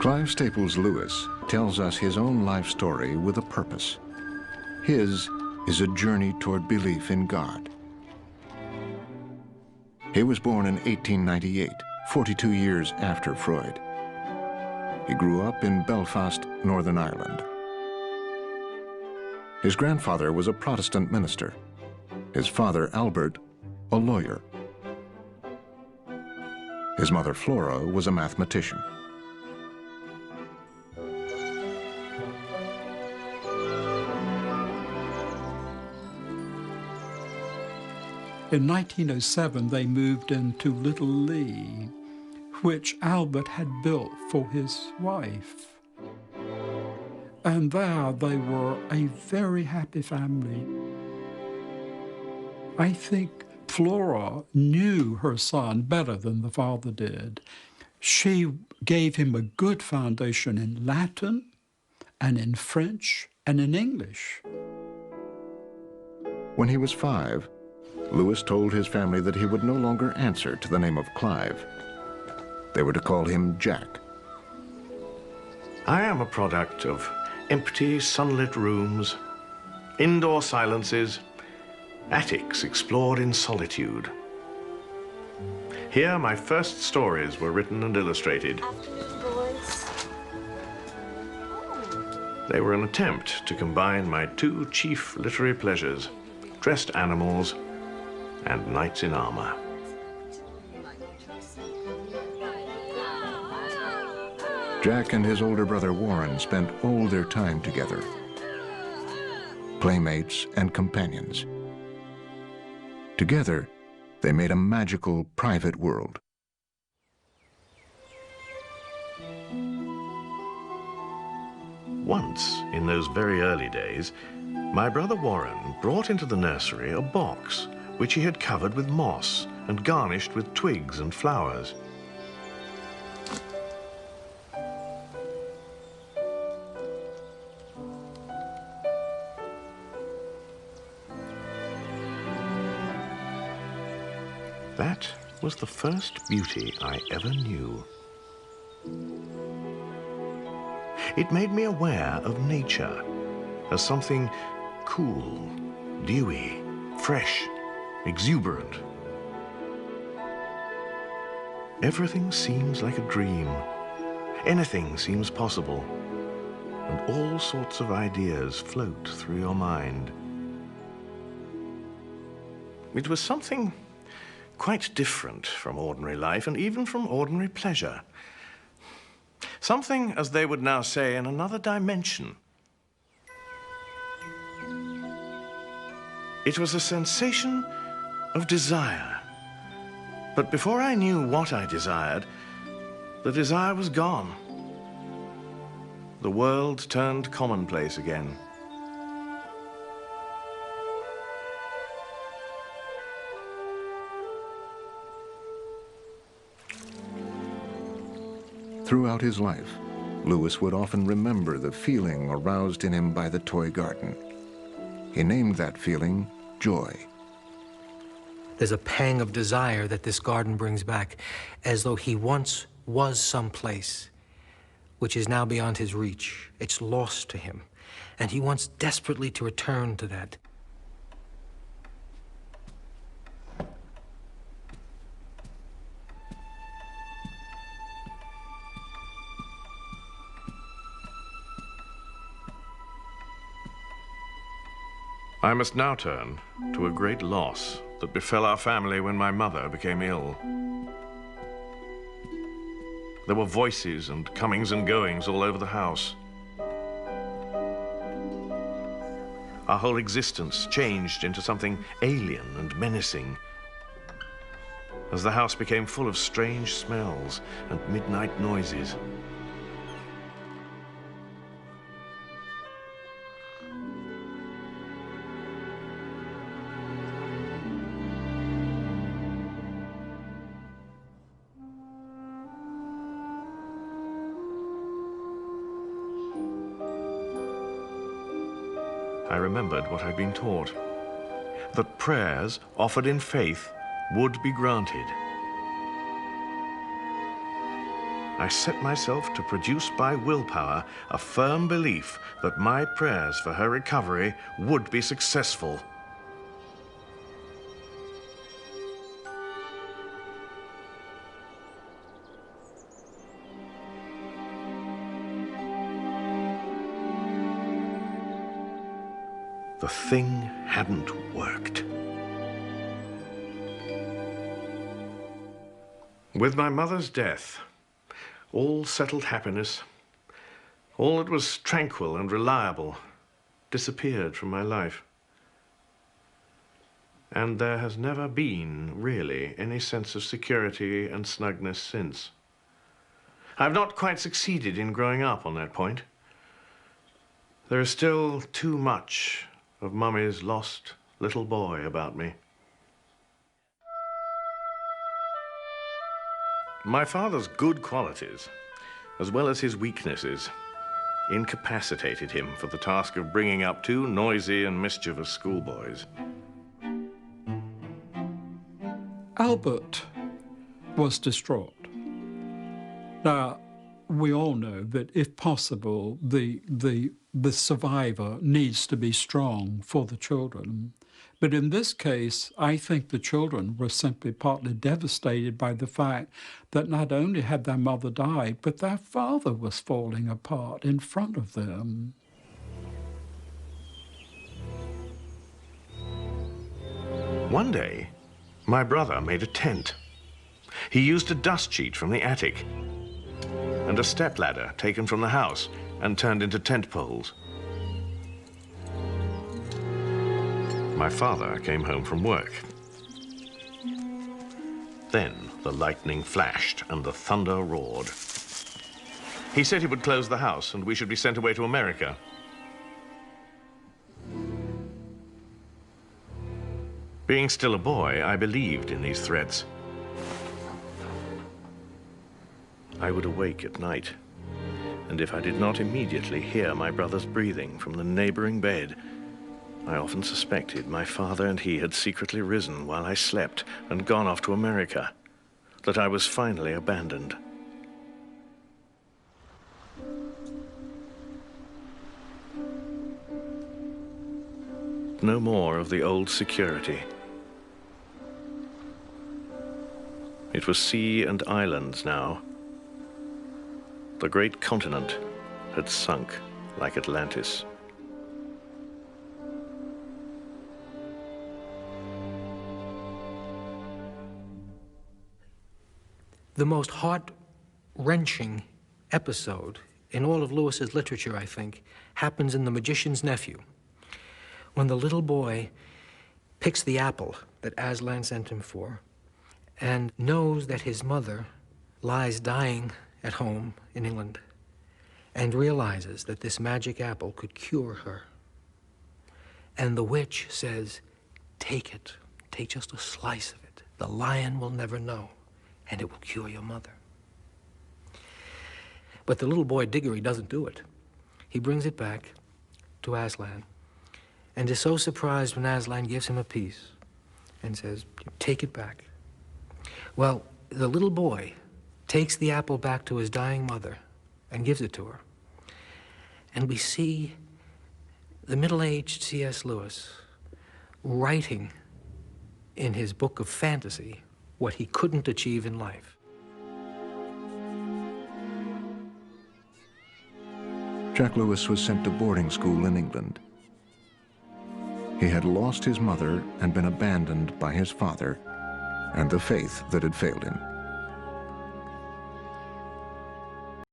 Clive Staples Lewis tells us his own life story with a purpose. His is a journey toward belief in God. He was born in 1898, 42 years after Freud. He grew up in Belfast, Northern Ireland. His grandfather was a Protestant minister. His father, Albert, a lawyer. His mother, Flora, was a mathematician. In 1907, they moved into Little Lee, which Albert had built for his wife. And there they were a very happy family. I think Flora knew her son better than the father did. She gave him a good foundation in Latin and in French and in English. When he was 5, Lewis told his family that he would no longer answer to the name of Clive. They were to call him Jack. I am a product of empty, sunlit rooms, indoor silences, attics explored in solitude. Here, my first stories were written and illustrated. Afternoon, boys. They were an attempt to combine my two chief literary pleasures, dressed animals and knights in armor. Jack and his older brother Warren spent all their time together, playmates and companions. Together, they made a magical private world. Once, in those very early days, my brother Warren brought into the nursery a box which he had covered with moss and garnished with twigs and flowers. That was the first beauty I ever knew. It made me aware of nature as something cool, dewy, fresh, exuberant. Everything seems like a dream. Anything seems possible. And all sorts of ideas float through your mind. It was something quite different from ordinary life and even from ordinary pleasure. Something, as they would now say, in another dimension. It was a sensation of desire. But before I knew what I desired, the desire was gone. The world turned commonplace again. Throughout his life, Lewis would often remember the feeling aroused in him by the toy garden. He named that feeling joy. There's a pang of desire that this garden brings back, as though he once was someplace, which is now beyond his reach. It's lost to him, and he wants desperately to return to that. I must now turn to a great loss that befell our family when my mother became ill. There were voices and comings and goings all over the house. Our whole existence changed into something alien and menacing as the house became full of strange smells and midnight noises. I remembered what I'd been taught, that prayers offered in faith would be granted. I set myself to produce by willpower a firm belief that my prayers for her recovery would be successful. The thing hadn't worked. With my mother's death, all settled happiness, all that was tranquil and reliable, disappeared from my life. And there has never been, really, any sense of security and snugness since. I've not quite succeeded in growing up on that point. There is still too much of Mummy's lost little boy about me. My father's good qualities, as well as his weaknesses, incapacitated him for the task of bringing up two noisy and mischievous schoolboys. Albert was distraught. Now, we all know that if possible, the survivor needs to be strong for the children. But in this case, I think the children were simply partly devastated by the fact that not only had their mother died, but their father was falling apart in front of them. One day, my brother made a tent. He used a dust sheet from the attic and a stepladder taken from the house and turned into tent poles. My father came home from work. Then the lightning flashed and the thunder roared. He said he would close the house and we should be sent away to America. Being still a boy, I believed in these threats. I would awake at night, and if I did not immediately hear my brother's breathing from the neighboring bed, I often suspected my father and he had secretly risen while I slept and gone off to America, that I was finally abandoned. No more of the old security. It was sea and islands now. The great continent had sunk like Atlantis. The most heart-wrenching episode in all of Lewis's literature, I think, happens in The Magician's Nephew, when the little boy picks the apple that Aslan sent him for and knows that his mother lies dying at home in England and realizes that this magic apple could cure her. And the witch says, take it, take just a slice of it. The lion will never know, and it will cure your mother. But the little boy Diggory doesn't do it. He brings it back to Aslan and is so surprised when Aslan gives him a piece and says, take it back. Well, the little boy takes the apple back to his dying mother and gives it to her. And we see the middle-aged C.S. Lewis writing in his book of fantasy what he couldn't achieve in life. Jack Lewis was sent to boarding school in England. He had lost his mother and been abandoned by his father and the faith that had failed him.